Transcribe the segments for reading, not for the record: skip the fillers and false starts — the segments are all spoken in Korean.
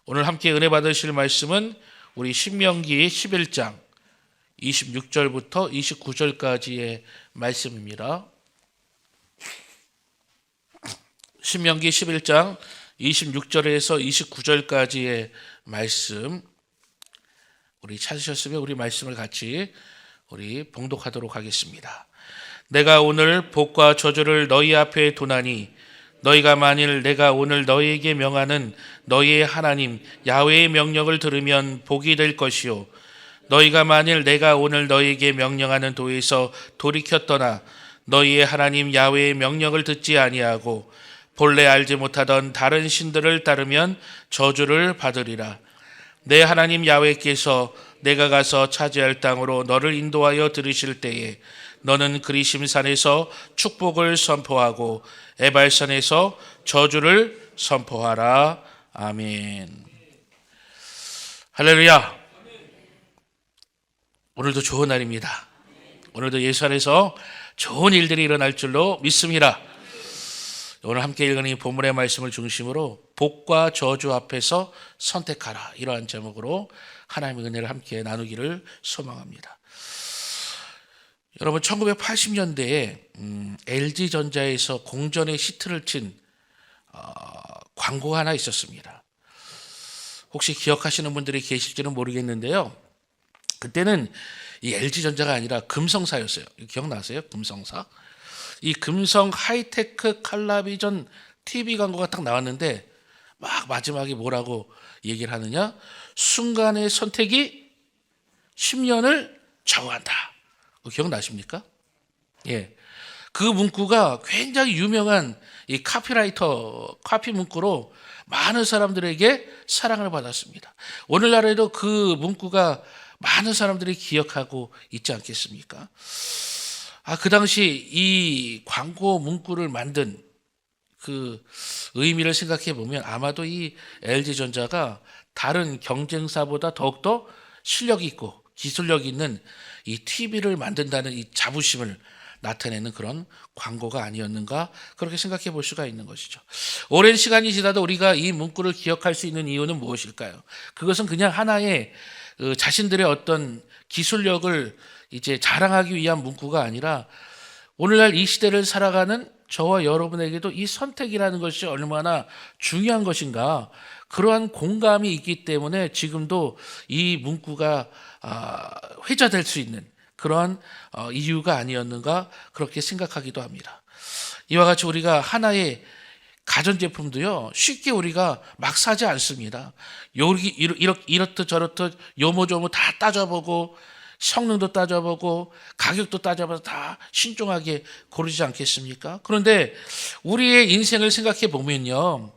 오늘 함께 은혜 받으실 말씀은 우리 신명기 11장 26절부터 29절까지의 말씀입니다. 신명기 11장 26절에서 29절까지의 말씀, 우리 찾으셨으면 우리 말씀을 같이 우리 봉독하도록 하겠습니다. 내가 오늘 복과 저주를 너희 앞에 두나니 너희가 만일 내가 오늘 너희에게 명하는 너희의 하나님 야훼의 명령을 들으면 복이 될 것이요, 너희가 만일 내가 오늘 너희에게 명령하는 도에서 돌이켜 떠나 너희의 하나님 야훼의 명령을 듣지 아니하고 본래 알지 못하던 다른 신들을 따르면 저주를 받으리라. 내 하나님 야훼께서 내가 가서 차지할 땅으로 너를 인도하여 들으실 때에 너는 그리심산에서 축복을 선포하고 에발산에서 저주를 선포하라. 아멘. 할렐루야. 오늘도 좋은 날입니다. 오늘도 예수 안에서 좋은 일들이 일어날 줄로 믿습니다. 오늘 함께 읽은 이 본문의 말씀을 중심으로 복과 저주 앞에서 선택하라, 이러한 제목으로 하나님의 은혜를 함께 나누기를 소망합니다. 여러분, 1980년대에 LG전자에서 공전의 히트를 친 광고가 하나 있었습니다. 혹시 기억하시는 분들이 계실지는 모르겠는데요, 그때는 이 LG전자가 아니라 금성사였어요. 기억나세요? 금성사. 이 금성 하이테크 칼라비전 TV 광고가 딱 나왔는데 막 마지막에 뭐라고 얘기를 하느냐? 순간의 선택이 10년을 좌우한다. 기억나십니까? 예. 그 문구가 굉장히 유명한 이 카피라이터, 카피 문구로 많은 사람들에게 사랑을 받았습니다. 오늘날에도 그 문구가 많은 사람들이 기억하고 있지 않겠습니까? 그 당시 이 광고 문구를 만든 그 의미를 생각해 보면 아마도 이 LG전자가 다른 경쟁사보다 더욱더 실력이 있고 기술력이 있는 이 TV를 만든다는 이 자부심을 나타내는 그런 광고가 아니었는가, 그렇게 생각해 볼 수가 있는 것이죠. 오랜 시간이 지나도 우리가 이 문구를 기억할 수 있는 이유는 무엇일까요? 그것은 그냥 하나의 자신들의 어떤 기술력을 이제 자랑하기 위한 문구가 아니라 오늘날 이 시대를 살아가는 저와 여러분에게도 이 선택이라는 것이 얼마나 중요한 것인가, 그러한 공감이 있기 때문에 지금도 이 문구가 회자될 수 있는 그러한 이유가 아니었는가, 그렇게 생각하기도 합니다. 이와 같이 우리가 하나의 가전제품도요, 쉽게 우리가 막 사지 않습니다. 이렇듯 저렇듯 요모조모 다 따져보고 성능도 따져보고 가격도 따져봐서 다 신중하게 고르지 않겠습니까? 그런데 우리의 인생을 생각해 보면요,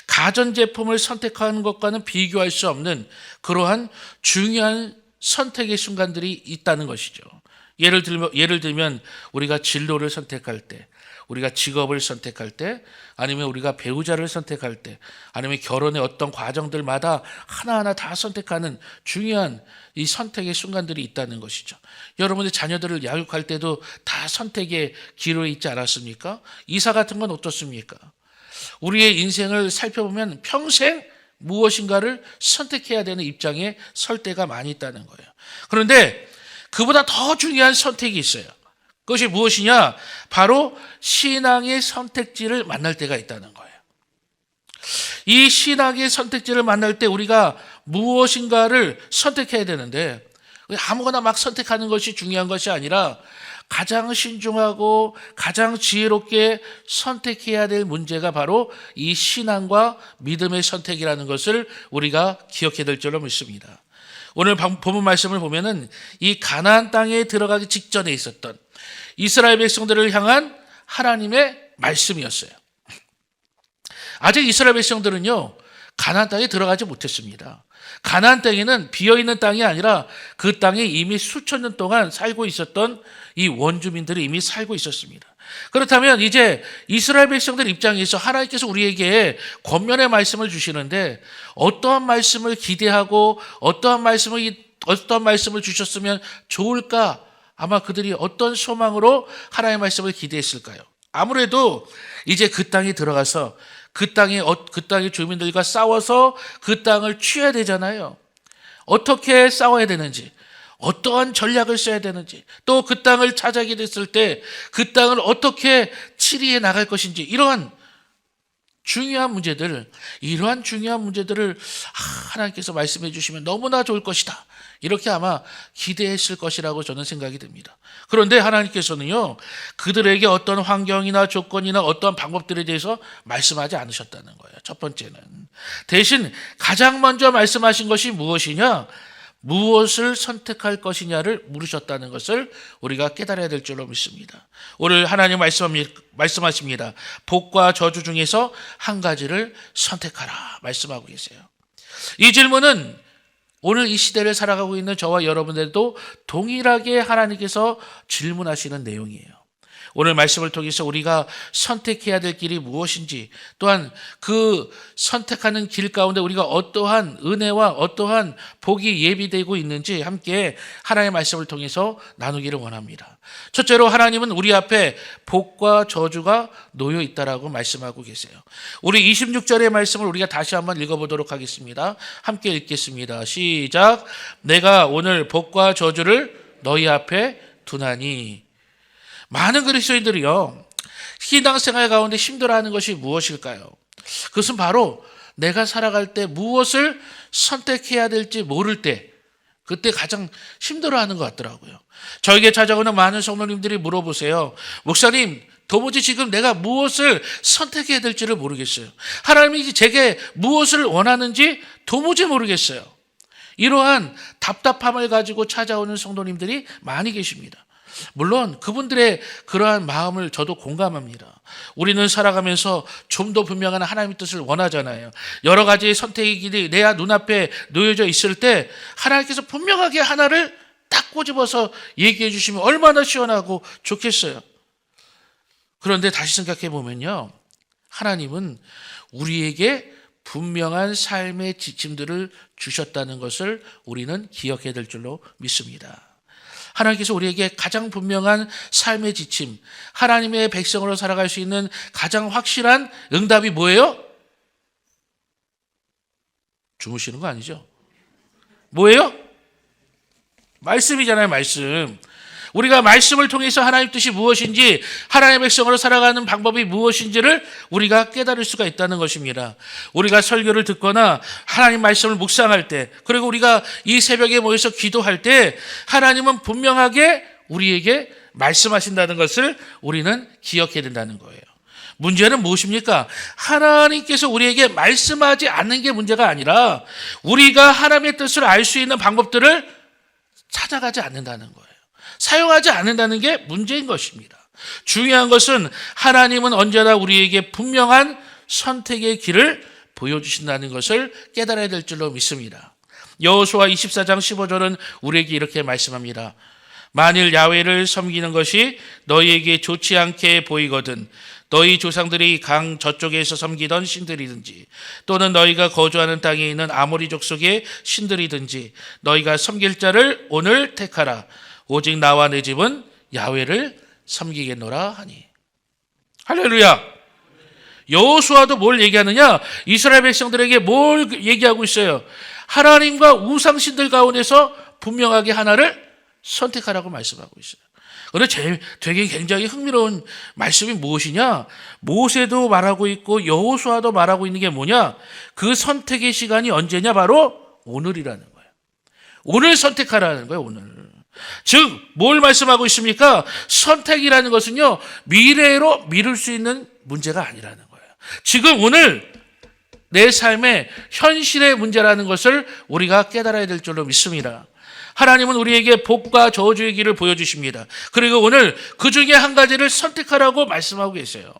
가전제품을 선택하는 것과는 비교할 수 없는 그러한 중요한 선택의 순간들이 있다는 것이죠. 예를 들면 우리가 진로를 선택할 때, 우리가 직업을 선택할 때, 아니면 우리가 배우자를 선택할 때, 아니면 결혼의 어떤 과정들마다 하나하나 다 선택하는 중요한 이 선택의 순간들이 있다는 것이죠. 여러분의 자녀들을 양육할 때도 다 선택의 기로에 있지 않았습니까? 이사 같은 건 어떻습니까? 우리의 인생을 살펴보면 평생 무엇인가를 선택해야 되는 입장에 설 때가 많이 있다는 거예요. 그런데 그보다 더 중요한 선택이 있어요. 그것이 무엇이냐? 바로 신앙의 선택지를 만날 때가 있다는 거예요. 이 신앙의 선택지를 만날 때 우리가 무엇인가를 선택해야 되는데, 아무거나 막 선택하는 것이 중요한 것이 아니라 가장 신중하고 가장 지혜롭게 선택해야 될 문제가 바로 이 신앙과 믿음의 선택이라는 것을 우리가 기억해야 될 줄로 믿습니다. 오늘 본문 말씀을 보면은 이 가나안 땅에 들어가기 직전에 있었던 이스라엘 백성들을 향한 하나님의 말씀이었어요. 아직 이스라엘 백성들은요, 가나안 땅에 들어가지 못했습니다. 가나안 땅에는 비어있는 땅이 아니라 그 땅에 이미 수천 년 동안 살고 있었던 이 원주민들이 이미 살고 있었습니다. 그렇다면 이제 이스라엘 백성들 입장에서 하나님께서 우리에게 권면의 말씀을 주시는데 어떠한 말씀을 기대하고 어떠한 말씀을 주셨으면 좋을까? 아마 그들이 어떤 소망으로 하나님의 말씀을 기대했을까요? 아무래도 이제 그 땅에 들어가서 그 땅의 주민들과 싸워서 그 땅을 취해야 되잖아요. 어떻게 싸워야 되는지, 어떠한 전략을 써야 되는지, 또 그 땅을 차지하게 됐을 때 그 땅을 어떻게 치리해 나갈 것인지, 이러한 중요한 문제들을 하나님께서 말씀해 주시면 너무나 좋을 것이다, 이렇게 아마 기대했을 것이라고 저는 생각이 듭니다. 그런데 하나님께서는요, 그들에게 어떤 환경이나 조건이나 어떤 방법들에 대해서 말씀하지 않으셨다는 거예요. 첫 번째는. 대신 가장 먼저 말씀하신 것이 무엇이냐? 무엇을 선택할 것이냐를 물으셨다는 것을 우리가 깨달아야 될 줄로 믿습니다. 오늘 하나님 말씀하십니다. 복과 저주 중에서 한 가지를 선택하라 말씀하고 계세요. 이 질문은 오늘 이 시대를 살아가고 있는 저와 여러분들도 동일하게 하나님께서 질문하시는 내용이에요. 오늘 말씀을 통해서 우리가 선택해야 될 길이 무엇인지, 또한 그 선택하는 길 가운데 우리가 어떠한 은혜와 어떠한 복이 예비되고 있는지 함께 하나님의 말씀을 통해서 나누기를 원합니다. 첫째로 하나님은 우리 앞에 복과 저주가 놓여 있다라고 말씀하고 계세요. 우리 26절의 말씀을 우리가 다시 한번 읽어보도록 하겠습니다. 함께 읽겠습니다. 시작. 내가 오늘 복과 저주를 너희 앞에 두나니. 많은 그리스도인들이요, 신앙생활 가운데 힘들어하는 것이 무엇일까요? 그것은 바로 내가 살아갈 때 무엇을 선택해야 될지 모를 때, 그때 가장 힘들어하는 것 같더라고요. 저에게 찾아오는 많은 성도님들이 물어보세요. 목사님, 도무지 지금 내가 무엇을 선택해야 될지를 모르겠어요. 하나님이 제게 무엇을 원하는지 도무지 모르겠어요. 이러한 답답함을 가지고 찾아오는 성도님들이 많이 계십니다. 물론 그분들의 그러한 마음을 저도 공감합니다. 우리는 살아가면서 좀 더 분명한 하나님의 뜻을 원하잖아요. 여러 가지의 선택의 길이 내 눈앞에 놓여져 있을 때 하나님께서 분명하게 하나를 딱 꼬집어서 얘기해 주시면 얼마나 시원하고 좋겠어요. 그런데 다시 생각해 보면요, 하나님은 우리에게 분명한 삶의 지침들을 주셨다는 것을 우리는 기억해야 될 줄로 믿습니다. 하나님께서 우리에게 가장 분명한 삶의 지침, 하나님의 백성으로 살아갈 수 있는 가장 확실한 응답이 뭐예요? 주무시는 거 아니죠? 뭐예요? 말씀이잖아요, 말씀. 우리가 말씀을 통해서 하나님 뜻이 무엇인지, 하나님의 백성으로 살아가는 방법이 무엇인지를 우리가 깨달을 수가 있다는 것입니다. 우리가 설교를 듣거나 하나님 말씀을 묵상할 때, 그리고 우리가 이 새벽에 모여서 기도할 때 하나님은 분명하게 우리에게 말씀하신다는 것을 우리는 기억해야 된다는 거예요. 문제는 무엇입니까? 하나님께서 우리에게 말씀하지 않는 게 문제가 아니라 우리가 하나님의 뜻을 알 수 있는 방법들을 찾아가지 않는다는 거예요. 사용하지 않는다는 게 문제인 것입니다. 중요한 것은 하나님은 언제나 우리에게 분명한 선택의 길을 보여주신다는 것을 깨달아야 될 줄로 믿습니다. 여호수아 24장 15절은 우리에게 이렇게 말씀합니다. 만일 야훼를 섬기는 것이 너희에게 좋지 않게 보이거든 너희 조상들이 강 저쪽에서 섬기던 신들이든지 또는 너희가 거주하는 땅에 있는 아모리 족속의 신들이든지 너희가 섬길 자를 오늘 택하라. 오직 나와 내 집은 야훼를 섬기겠노라 하니. 할렐루야. 여호수아도 뭘 얘기하느냐? 이스라엘 백성들에게 뭘 얘기하고 있어요? 하나님과 우상신들 가운데서 분명하게 하나를 선택하라고 말씀하고 있어요. 그런데 되게 굉장히 흥미로운 말씀이 무엇이냐? 모세도 말하고 있고 여호수아도 말하고 있는 게 뭐냐? 그 선택의 시간이 언제냐? 바로 오늘이라는 거예요. 오늘 선택하라는 거예요, 오늘. 즉, 뭘 말씀하고 있습니까? 선택이라는 것은요, 미래로 미룰 수 있는 문제가 아니라는 거예요. 지금 오늘 내 삶의 현실의 문제라는 것을 우리가 깨달아야 될 줄로 믿습니다. 하나님은 우리에게 복과 저주의 길을 보여주십니다. 그리고 오늘 그 중에 한 가지를 선택하라고 말씀하고 계세요.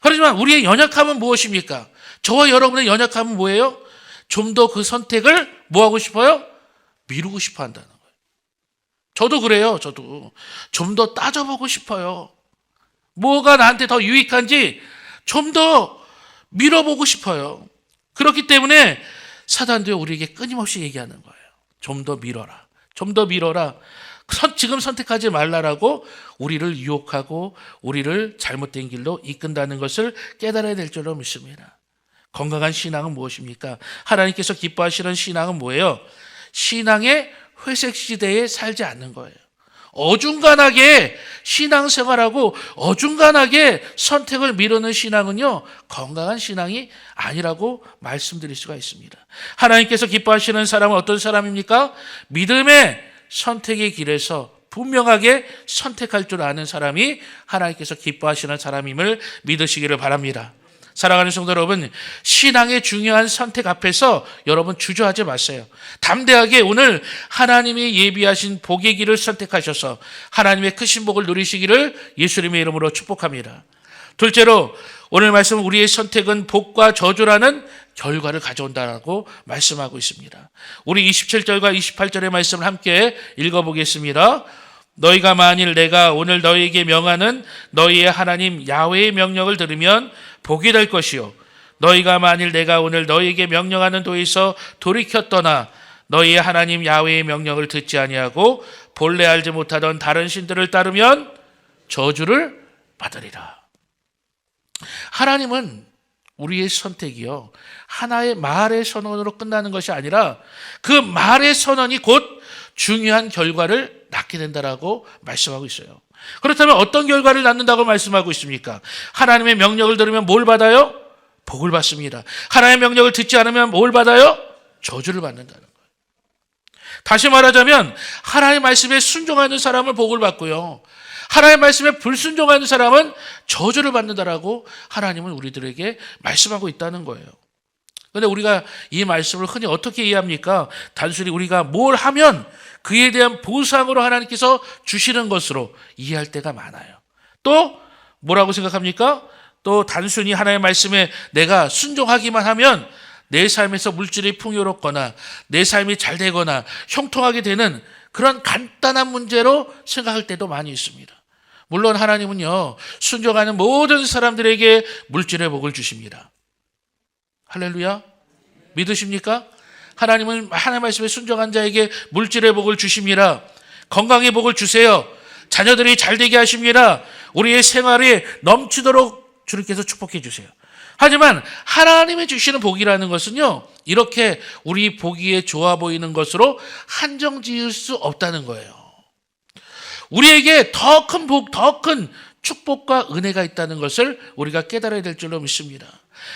그렇지만 우리의 연약함은 무엇입니까? 저와 여러분의 연약함은 뭐예요? 좀 더 그 선택을 뭐하고 싶어요? 미루고 싶어 한다는 거예요. 저도 그래요. 저도 좀 더 따져보고 싶어요. 뭐가 나한테 더 유익한지 좀 더 밀어보고 싶어요. 그렇기 때문에 사단도 우리에게 끊임없이 얘기하는 거예요. 좀 더 밀어라. 좀 더 밀어라. 지금 선택하지 말라라고 우리를 유혹하고 우리를 잘못된 길로 이끈다는 것을 깨달아야 될 줄로 믿습니다. 건강한 신앙은 무엇입니까? 하나님께서 기뻐하시는 신앙은 뭐예요? 신앙의 회색 시대에 살지 않는 거예요. 어중간하게 신앙생활하고 어중간하게 선택을 미루는 신앙은요, 건강한 신앙이 아니라고 말씀드릴 수가 있습니다. 하나님께서 기뻐하시는 사람은 어떤 사람입니까? 믿음의 선택의 길에서 분명하게 선택할 줄 아는 사람이 하나님께서 기뻐하시는 사람임을 믿으시기를 바랍니다. 사랑하는 성도 여러분, 신앙의 중요한 선택 앞에서 여러분 주저하지 마세요. 담대하게 오늘 하나님이 예비하신 복의 길을 선택하셔서 하나님의 크신 복을 누리시기를 예수님의 이름으로 축복합니다. 둘째로, 오늘 말씀은 우리의 선택은 복과 저주라는 결과를 가져온다라고 말씀하고 있습니다. 우리 27절과 28절의 말씀을 함께 읽어보겠습니다. 너희가 만일 내가 오늘 너희에게 명하는 너희의 하나님 야훼의 명령을 들으면 복이 될 것이요, 너희가 만일 내가 오늘 너희에게 명령하는 도에서 돌이켜 떠나 너희의 하나님 야훼의 명령을 듣지 아니하고 본래 알지 못하던 다른 신들을 따르면 저주를 받으리라. 하나님은 우리의 선택이요, 하나의 말의 선언으로 끝나는 것이 아니라 그 말의 선언이 곧 중요한 결과를 낳게 된다라고 말씀하고 있어요. 그렇다면 어떤 결과를 낳는다고 말씀하고 있습니까? 하나님의 명령을 들으면 뭘 받아요? 복을 받습니다. 하나님의 명령을 듣지 않으면 뭘 받아요? 저주를 받는다는 거예요. 다시 말하자면 하나님의 말씀에 순종하는 사람은 복을 받고요, 하나님의 말씀에 불순종하는 사람은 저주를 받는다라고 하나님은 우리들에게 말씀하고 있다는 거예요. 그런데 우리가 이 말씀을 흔히 어떻게 이해합니까? 단순히 우리가 뭘 하면 그에 대한 보상으로 하나님께서 주시는 것으로 이해할 때가 많아요. 또 뭐라고 생각합니까? 또 단순히 하나님의 말씀에 내가 순종하기만 하면 내 삶에서 물질이 풍요롭거나 내 삶이 잘 되거나 형통하게 되는 그런 간단한 문제로 생각할 때도 많이 있습니다. 물론 하나님은요, 순종하는 모든 사람들에게 물질의 복을 주십니다. 할렐루야. 믿으십니까? 하나님은 하나님의 말씀에 순종한 자에게 물질의 복을 주십니다. 건강의 복을 주세요. 자녀들이 잘 되게 하십니다. 우리의 생활이 넘치도록 주님께서 축복해 주세요. 하지만 하나님이 주시는 복이라는 것은요, 이렇게 우리 보기에 좋아 보이는 것으로 한정 지을 수 없다는 거예요. 우리에게 더 큰 복, 더 큰 축복과 은혜가 있다는 것을 우리가 깨달아야 될 줄로 믿습니다.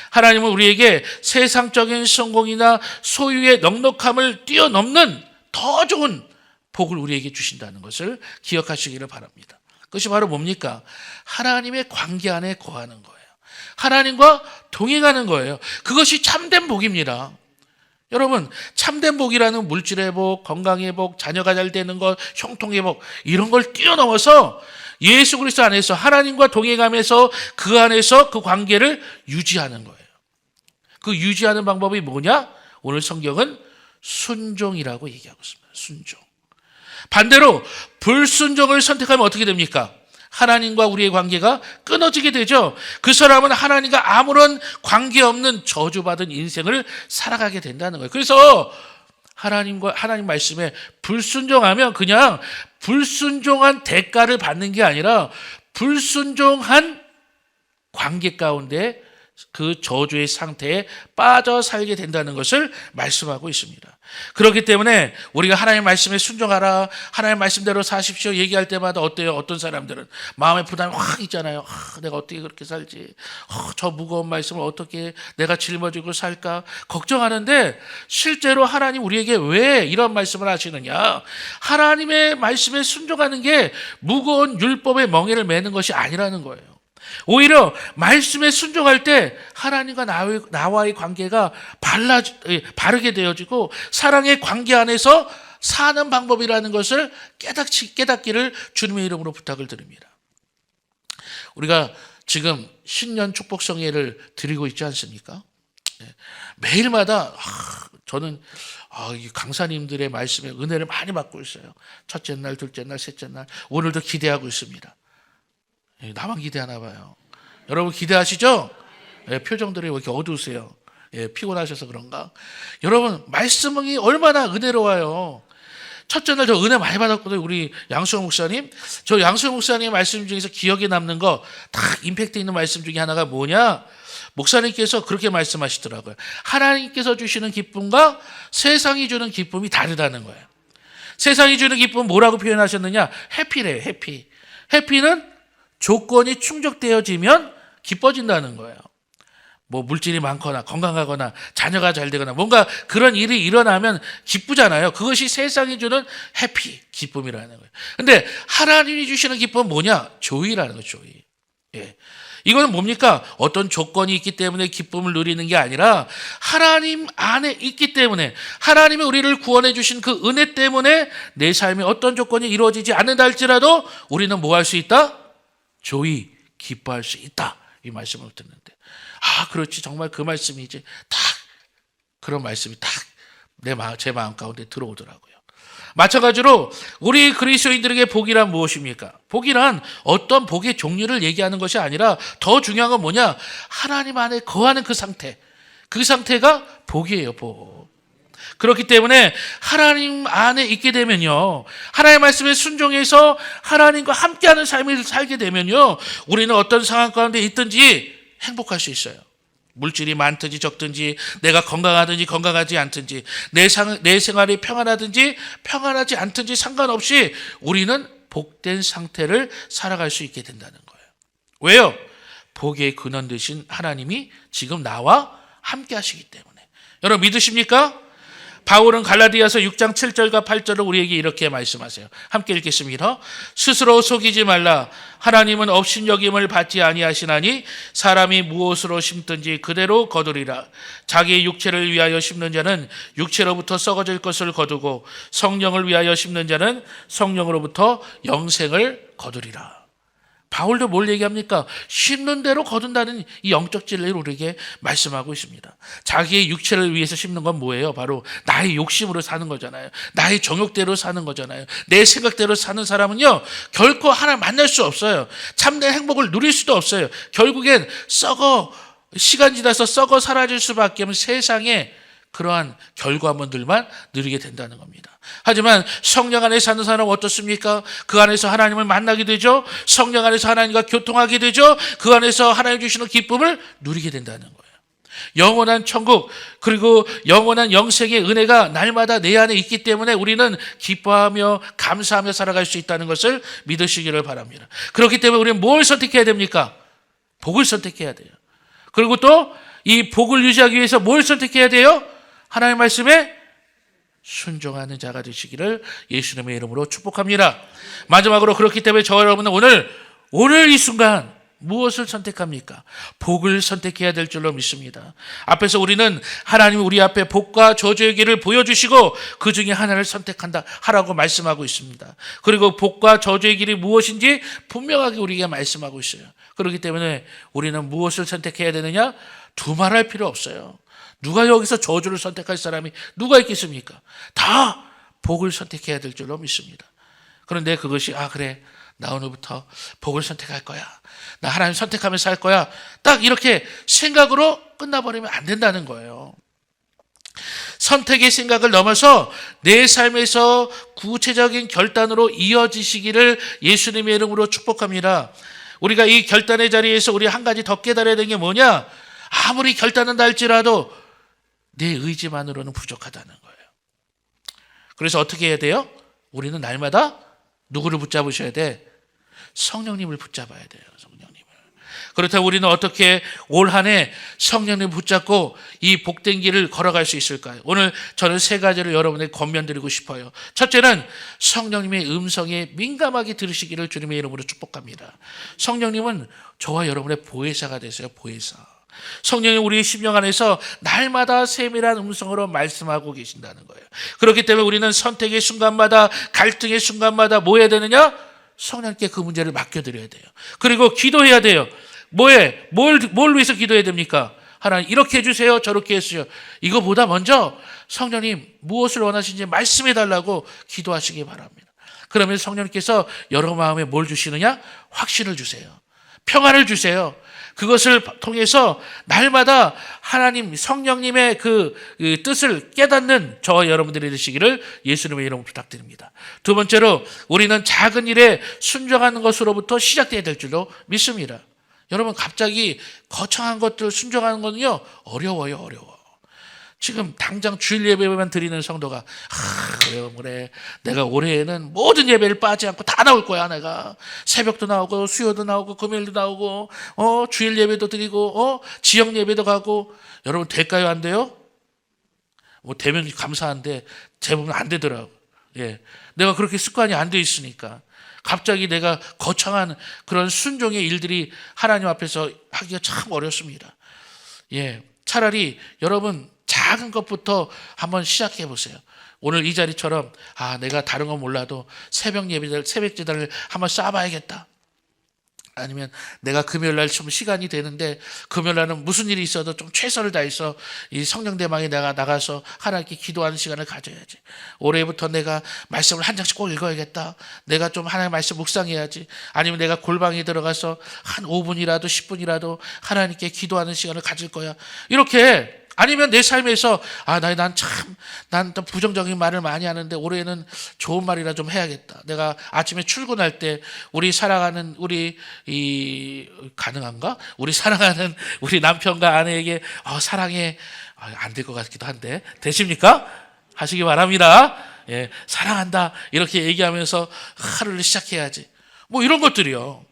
하나님은 우리에게 세상적인 성공이나 소유의 넉넉함을 뛰어넘는 더 좋은 복을 우리에게 주신다는 것을 기억하시기를 바랍니다. 그것이 바로 뭡니까? 하나님의 관계 안에 거하는 거예요. 하나님과 동행하는 거예요. 그것이 참된 복입니다. 여러분, 참된 복이라는 물질의 복, 건강의 복, 자녀가 잘 되는 것, 형통의 복, 이런 걸 뛰어넘어서 예수 그리스도 안에서 하나님과 동행하면서 그 안에서 그 관계를 유지하는 거예요. 그 유지하는 방법이 뭐냐? 오늘 성경은 순종이라고 얘기하고 있습니다. 순종. 반대로 불순종을 선택하면 어떻게 됩니까? 하나님과 우리의 관계가 끊어지게 되죠. 그 사람은 하나님과 아무런 관계없는 저주받은 인생을 살아가게 된다는 거예요. 그래서 하나님 말씀에 불순종하면 그냥 불순종한 대가를 받는 게 아니라 불순종한 관계 가운데 그 저주의 상태에 빠져 살게 된다는 것을 말씀하고 있습니다. 그렇기 때문에 우리가 하나님의 말씀에 순종하라, 하나님의 말씀대로 사십시오 얘기할 때마다 어때요? 어떤 사람들은 마음의 부담이 확 있잖아요. 내가 어떻게 그렇게 살지? 저 무거운 말씀을 어떻게 내가 짊어지고 살까? 걱정하는데 실제로 하나님 우리에게 왜 이런 말씀을 하시느냐? 하나님의 말씀에 순종하는 게 무거운 율법의 멍에를 매는 것이 아니라는 거예요. 오히려 말씀에 순종할 때 하나님과 나와의 관계가 바르게 되어지고 사랑의 관계 안에서 사는 방법이라는 것을 깨닫기를 주님의 이름으로 부탁을 드립니다. 우리가 지금 신년 축복성회를 드리고 있지 않습니까? 매일마다 저는 이 강사님들의 말씀에 은혜를 많이 받고 있어요. 첫째 날, 둘째 날, 셋째 날, 오늘도 기대하고 있습니다. 나만 기대하나 봐요. 여러분 기대하시죠? 표정들이 왜 이렇게 어두우세요? 피곤하셔서 그런가? 여러분 말씀이 얼마나 은혜로워요. 첫째 날 저 은혜 많이 받았거든요. 우리 양수영 목사님. 저 양수영 목사님 말씀 중에서 기억에 남는 거 딱 임팩트 있는 말씀 중에 하나가 뭐냐? 목사님께서 그렇게 말씀하시더라고요. 하나님께서 주시는 기쁨과 세상이 주는 기쁨이 다르다는 거예요. 세상이 주는 기쁨은 뭐라고 표현하셨느냐? 해피래요. 해피. 해피는 조건이 충족되어지면 기뻐진다는 거예요. 뭐 물질이 많거나 건강하거나 자녀가 잘 되거나 뭔가 그런 일이 일어나면 기쁘잖아요. 그것이 세상이 주는 해피, 기쁨이라는 거예요. 근데 하나님이 주시는 기쁨은 뭐냐? 조이라는 거예요. 조이. 예. 이거는 뭡니까? 어떤 조건이 있기 때문에 기쁨을 누리는 게 아니라 하나님 안에 있기 때문에, 하나님이 우리를 구원해 주신 그 은혜 때문에 내 삶에 어떤 조건이 이루어지지 않는다 할지라도 우리는 뭐 할 수 있다? 조이, 기뻐할 수 있다. 이 말씀을 듣는데, 아, 그렇지, 정말 그 말씀이지. 딱 그런 말씀이 딱 제 마음 가운데 들어오더라고요. 마찬가지로 우리 그리스도인들에게 복이란 무엇입니까? 복이란 어떤 복의 종류를 얘기하는 것이 아니라 더 중요한 건 뭐냐? 하나님 안에 거하는 그 상태. 그 상태가 복이에요, 복. 그렇기 때문에 하나님 안에 있게 되면요, 하나님의 말씀에 순종해서 하나님과 함께하는 삶을 살게 되면요, 우리는 어떤 상황 가운데 있든지 행복할 수 있어요. 물질이 많든지 적든지, 내가 건강하든지 건강하지 않든지, 내 생활이 평안하든지 평안하지 않든지 상관없이 우리는 복된 상태를 살아갈 수 있게 된다는 거예요. 왜요? 복의 근원 되신 하나님이 지금 나와 함께 하시기 때문에. 여러분 믿으십니까? 바울은 갈라디아서 6장 7절과 8절을 우리에게 이렇게 말씀하세요. 함께 읽겠습니다. 스스로 속이지 말라. 하나님은 업신여김을 받지 아니하시나니 사람이 무엇으로 심든지 그대로 거두리라. 자기의 육체를 위하여 심는 자는 육체로부터 썩어질 것을 거두고 성령을 위하여 심는 자는 성령으로부터 영생을 거두리라. 바울도 뭘 얘기합니까? 심는 대로 거둔다는 이 영적 진리를 우리에게 말씀하고 있습니다. 자기의 육체를 위해서 심는 건 뭐예요? 바로 나의 욕심으로 사는 거잖아요. 나의 정욕대로 사는 거잖아요. 내 생각대로 사는 사람은요, 결코 하나님 만날 수 없어요. 참된 행복을 누릴 수도 없어요. 결국엔 시간 지나서 썩어 사라질 수밖에 없는 세상에 그러한 결과물들만 누리게 된다는 겁니다. 하지만 성령 안에 사는 사람은 어떻습니까? 그 안에서 하나님을 만나게 되죠. 성령 안에서 하나님과 교통하게 되죠. 그 안에서 하나님 주시는 기쁨을 누리게 된다는 거예요. 영원한 천국, 그리고 영원한 영생의 은혜가 날마다 내 안에 있기 때문에 우리는 기뻐하며 감사하며 살아갈 수 있다는 것을 믿으시기를 바랍니다. 그렇기 때문에 우리는 뭘 선택해야 됩니까? 복을 선택해야 돼요. 그리고 또 이 복을 유지하기 위해서 뭘 선택해야 돼요? 하나님의 말씀에 순종하는 자가 되시기를 예수님의 이름으로 축복합니다. 마지막으로, 그렇기 때문에 저와 여러분은 오늘 이 순간 무엇을 선택합니까? 복을 선택해야 될 줄로 믿습니다. 앞에서 우리는 하나님이 우리 앞에 복과 저주의 길을 보여주시고 그 중에 하나를 선택한다 하라고 말씀하고 있습니다. 그리고 복과 저주의 길이 무엇인지 분명하게 우리에게 말씀하고 있어요. 그렇기 때문에 우리는 무엇을 선택해야 되느냐? 두말할 필요 없어요. 누가 여기서 저주를 선택할 사람이 누가 있겠습니까? 다 복을 선택해야 될 줄로 믿습니다. 그런데 그것이 그래, 나 오늘부터 복을 선택할 거야, 나 하나님 선택하면서 살 거야, 딱 이렇게 생각으로 끝나버리면 안 된다는 거예요. 선택의 생각을 넘어서 내 삶에서 구체적인 결단으로 이어지시기를 예수님의 이름으로 축복합니다. 우리가 이 결단의 자리에서 우리 한 가지 더 깨달아야 되는 게 뭐냐? 아무리 결단한다 할지라도 내 의지만으로는 부족하다는 거예요. 그래서 어떻게 해야 돼요? 우리는 날마다 누구를 붙잡으셔야 돼? 성령님을 붙잡아야 돼요. 성령님을. 그렇다면 우리는 어떻게 올 한 해 성령님을 붙잡고 이 복된 길을 걸어갈 수 있을까요? 오늘 저는 3가지를 여러분에게 권면드리고 싶어요. 첫째는 성령님의 음성에 민감하게 들으시기를 주님의 이름으로 축복합니다. 성령님은 저와 여러분의 보혜사가 되세요. 보혜사. 성령이 우리의 심령 안에서 날마다 세밀한 음성으로 말씀하고 계신다는 거예요. 그렇기 때문에 우리는 선택의 순간마다, 갈등의 순간마다 뭐 해야 되느냐? 성령께 그 문제를 맡겨드려야 돼요. 그리고 기도해야 돼요. 뭘 위해서 기도해야 됩니까? 하나님 이렇게 해주세요, 저렇게 해주세요. 이거보다 먼저 성령님 무엇을 원하시는지 말씀해달라고 기도하시기 바랍니다. 그러면 성령님께서 여러 마음에 뭘 주시느냐? 확신을 주세요. 평안을 주세요. 그것을 통해서 날마다 하나님 성령님의 그 뜻을 깨닫는 저와 여러분들이 되시기를 예수님의 이름으로 부탁드립니다. 두 번째로, 우리는 작은 일에 순종하는 것으로부터 시작돼야 될 줄로 믿습니다. 여러분 갑자기 거창한 것들 순종하는 거는요 어려워요. 지금 당장 주일 예배만 드리는 성도가 그래 내가 올해에는 모든 예배를 빠지 않고 다 나올 거야. 내가 새벽도 나오고 수요도 나오고 금요일도 나오고 주일 예배도 드리고 지역 예배도 가고. 여러분 될까요? 안 돼요? 뭐 되면 감사한데 대부분 안 되더라고. 예, 내가 그렇게 습관이 안 돼 있으니까 갑자기 내가 거창한 그런 순종의 일들이 하나님 앞에서 하기가 참 어렵습니다. 예, 차라리 여러분 작은 것부터 한번 시작해 보세요. 오늘 이 자리처럼 내가 다른 건 몰라도 새벽 예배들, 새벽 제단을 한번 쌓아봐야겠다. 아니면 내가 금요일날 좀 시간이 되는데 금요일날은 무슨 일이 있어도 좀 최선을 다해서 이 성령대망에 내가 나가서 하나님께 기도하는 시간을 가져야지. 올해부터 내가 말씀을 한 장씩 꼭 읽어야겠다. 내가 좀 하나님의 말씀 묵상해야지. 아니면 내가 골방에 들어가서 한 5분이라도 10분이라도 하나님께 기도하는 시간을 가질 거야. 이렇게. 아니면 내 삶에서 난 또 부정적인 말을 많이 하는데 올해는 좋은 말이라 좀 해야겠다. 내가 아침에 출근할 때 우리 사랑하는 가능한가? 우리 사랑하는 우리 남편과 아내에게 사랑해. 안 될 것 같기도 한데 되십니까? 하시기 바랍니다. 예, 사랑한다 이렇게 얘기하면서 하루를 시작해야지. 뭐 이런 것들이요.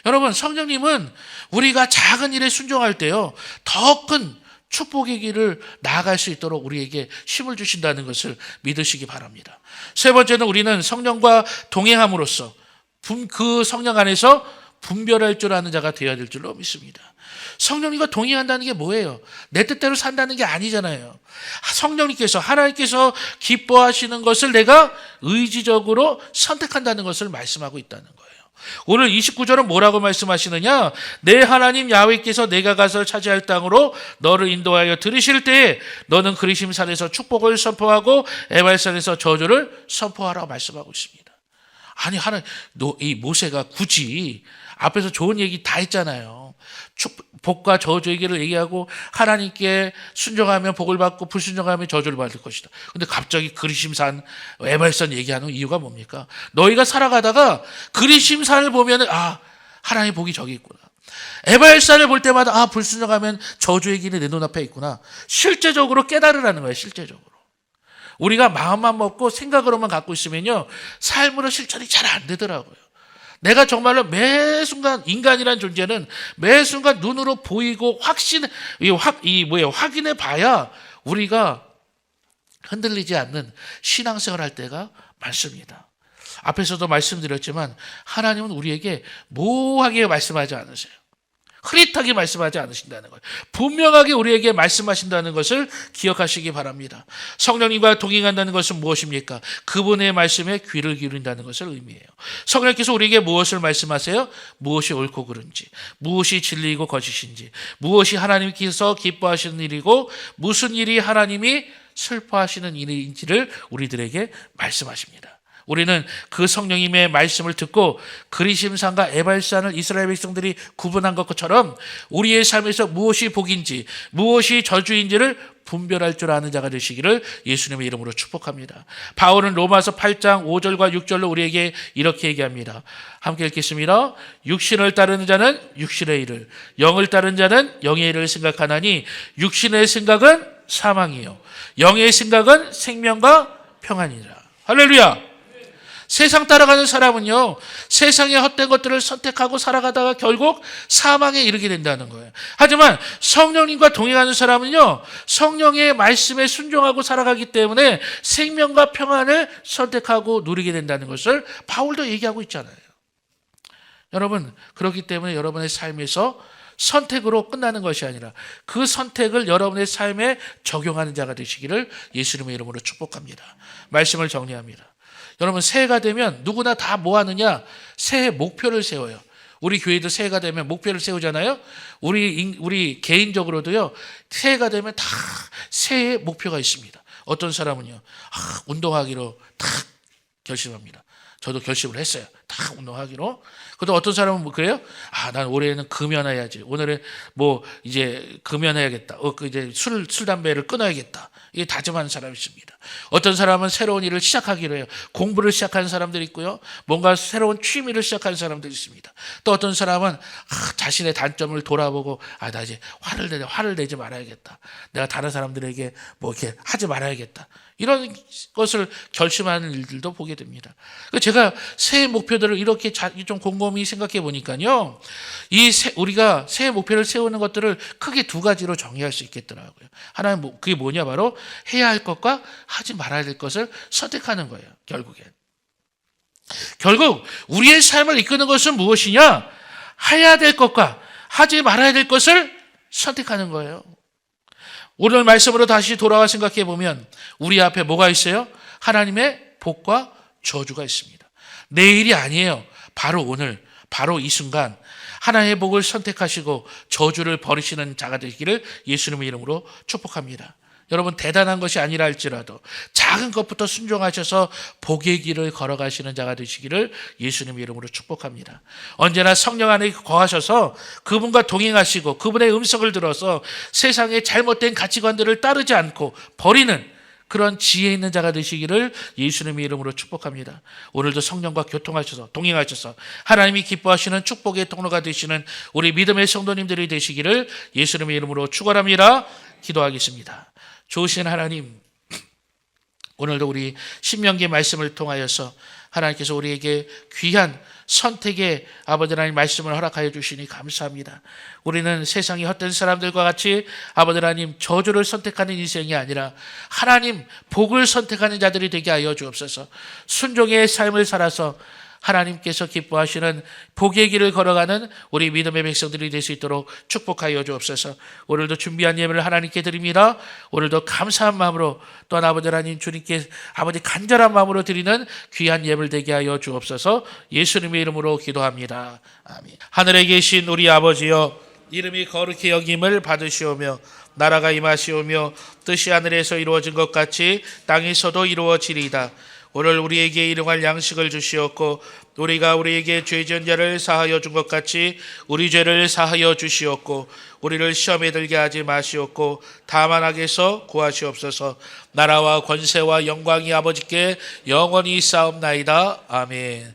여러분 성령님은 우리가 작은 일에 순종할 때요 더 큰 축복의 길을 나아갈 수 있도록 우리에게 힘을 주신다는 것을 믿으시기 바랍니다. 세 번째는 우리는 성령과 동행함으로써 그 성령 안에서 분별할 줄 아는 자가 되어야 될 줄로 믿습니다. 성령님과 동행한다는 게 뭐예요? 내 뜻대로 산다는 게 아니잖아요. 성령님께서 하나님께서 기뻐하시는 것을 내가 의지적으로 선택한다는 것을 말씀하고 있다는 거예요. 오늘 29절은 뭐라고 말씀하시느냐? 내 하나님 야훼께서 내가 가서 차지할 땅으로 너를 인도하여 들으실 때에 너는 그리심산에서 축복을 선포하고 에발산에서 저주를 선포하라고 말씀하고 있습니다. 아니 이 모세가 굳이 앞에서 좋은 얘기 다 했잖아요. 복과 저주 얘기를 얘기하고 하나님께 순종하면 복을 받고 불순종하면 저주를 받을 것이다. 근데 갑자기 그리심산, 에발산 얘기하는 이유가 뭡니까? 너희가 살아가다가 그리심산을 보면 하나님의 복이 저기 있구나. 에발산을 볼 때마다 불순종하면 저주의 길이 내 눈앞에 있구나. 실제적으로 깨달으라는 거예요. 실제적으로. 우리가 마음만 먹고 생각으로만 갖고 있으면요 삶으로 실천이 잘 안 되더라고요. 내가 정말로 매 순간 인간이란 존재는 매 순간 눈으로 보이고 확인해 봐야 우리가 흔들리지 않는 신앙생활 할 때가 많습니다. 앞에서도 말씀드렸지만 하나님은 우리에게 모호하게 말씀하지 않으세요. 흐릿하게 말씀하지 않으신다는 거예요. 분명하게 우리에게 말씀하신다는 것을 기억하시기 바랍니다. 성령님과 동행한다는 것은 무엇입니까? 그분의 말씀에 귀를 기울인다는 것을 의미해요. 성령께서 우리에게 무엇을 말씀하세요? 무엇이 옳고 그른지, 무엇이 진리이고 거짓인지, 무엇이 하나님께서 기뻐하시는 일이고 무슨 일이 하나님이 슬퍼하시는 일인지를 우리들에게 말씀하십니다. 우리는 그 성령님의 말씀을 듣고 그리심산과 에발산을 이스라엘 백성들이 구분한 것처럼 우리의 삶에서 무엇이 복인지 무엇이 저주인지를 분별할 줄 아는 자가 되시기를 예수님의 이름으로 축복합니다. 바울은 로마서 8장 5절과 6절로 우리에게 이렇게 얘기합니다. 함께 읽겠습니다. 육신을 따르는 자는 육신의 일을, 영을 따르는 자는 영의 일을 생각하나니 육신의 생각은 사망이요 영의 생각은 생명과 평안이라. 할렐루야. 세상 따라가는 사람은요 세상의 헛된 것들을 선택하고 살아가다가 결국 사망에 이르게 된다는 거예요. 하지만 성령님과 동행하는 사람은요 성령의 말씀에 순종하고 살아가기 때문에 생명과 평안을 선택하고 누리게 된다는 것을 바울도 얘기하고 있잖아요. 여러분 그렇기 때문에 여러분의 삶에서 선택으로 끝나는 것이 아니라 그 선택을 여러분의 삶에 적용하는 자가 되시기를 예수님의 이름으로 축복합니다. 말씀을 정리합니다. 여러분 새해가 되면 누구나 다 뭐 하느냐? 새해 목표를 세워요. 우리 교회도 새해가 되면 목표를 세우잖아요. 우리 개인적으로도요. 새해가 되면 다 새해 목표가 있습니다. 어떤 사람은요. 운동하기로 딱 결심합니다. 저도 결심을 했어요. 다 운동하기로. 그런데 어떤 사람은 뭐 그래요? 난 올해는 금연해야지. 오늘은 이제 금연해야겠다. 이제 술 담배를 끊어야겠다. 이게 다짐하는 사람이 있습니다. 어떤 사람은 새로운 일을 시작하기로 해요. 공부를 시작하는 사람들이 있고요. 뭔가 새로운 취미를 시작하는 사람들이 있습니다. 또 어떤 사람은 자신의 단점을 돌아보고 나 이제 화를 내지 말아야겠다. 내가 다른 사람들에게 뭐 이렇게 하지 말아야겠다. 이런 것을 결심하는 일들도 보게 됩니다. 제가 새해 목표들을 이렇게 좀 곰곰이 생각해 보니까요. 우리가 새해 목표를 세우는 것들을 크게 두 가지로 정의할 수 있겠더라고요. 하나는 그게 뭐냐, 바로 해야 할 것과 하지 말아야 될 것을 선택하는 거예요. 결국 우리의 삶을 이끄는 것은 무엇이냐? 해야 될 것과 하지 말아야 될 것을 선택하는 거예요. 오늘 말씀으로 다시 돌아와 생각해 보면 우리 앞에 뭐가 있어요? 하나님의 복과 저주가 있습니다. 내일이 아니에요. 바로 오늘, 바로 이 순간 하나님의 복을 선택하시고 저주를 버리시는 자가 되기를 예수님의 이름으로 축복합니다. 여러분, 대단한 것이 아니라 할지라도 작은 것부터 순종하셔서 복의 길을 걸어가시는 자가 되시기를 예수님의 이름으로 축복합니다. 언제나 성령 안에 거하셔서 그분과 동행하시고 그분의 음성을 들어서 세상의 잘못된 가치관들을 따르지 않고 버리는 그런 지혜 있는 자가 되시기를 예수님의 이름으로 축복합니다. 오늘도 성령과 교통하셔서 동행하셔서 하나님이 기뻐하시는 축복의 통로가 되시는 우리 믿음의 성도님들이 되시기를 예수님의 이름으로 축원합니다. 기도하겠습니다. 좋으신 하나님, 오늘도 우리 신명기 말씀을 통하여서 하나님께서 우리에게 귀한 선택의 아버지 하나님 말씀을 허락하여 주시니 감사합니다. 우리는 세상의 헛된 사람들과 같이 아버지 하나님 저주를 선택하는 인생이 아니라 하나님 복을 선택하는 자들이 되게 하여 주옵소서. 순종의 삶을 살아서 하나님께서 기뻐하시는 복의 길을 걸어가는 우리 믿음의 백성들이 될 수 있도록 축복하여 주옵소서. 오늘도 준비한 예배를 하나님께 드립니다. 오늘도 감사한 마음으로 또한 아버지 하나님 주님께 아버지 간절한 마음으로 드리는 귀한 예배를 되게 하여 주옵소서. 예수님의 이름으로 기도합니다. 아멘. 하늘에 계신 우리 아버지여, 이름이 거룩히 여김을 받으시오며 나라가 임하시오며 뜻이 하늘에서 이루어진 것 같이 땅에서도 이루어지리이다. 오늘 우리에게 일용할 양식을 주시옵고 우리가 우리에게 죄 지은 자를 사하여 준 것 같이 우리 죄를 사하여 주시옵고 우리를 시험에 들게 하지 마시옵고 다만 악에서 구하시옵소서. 나라와 권세와 영광이 아버지께 영원히 쌓옵나이다. 아멘.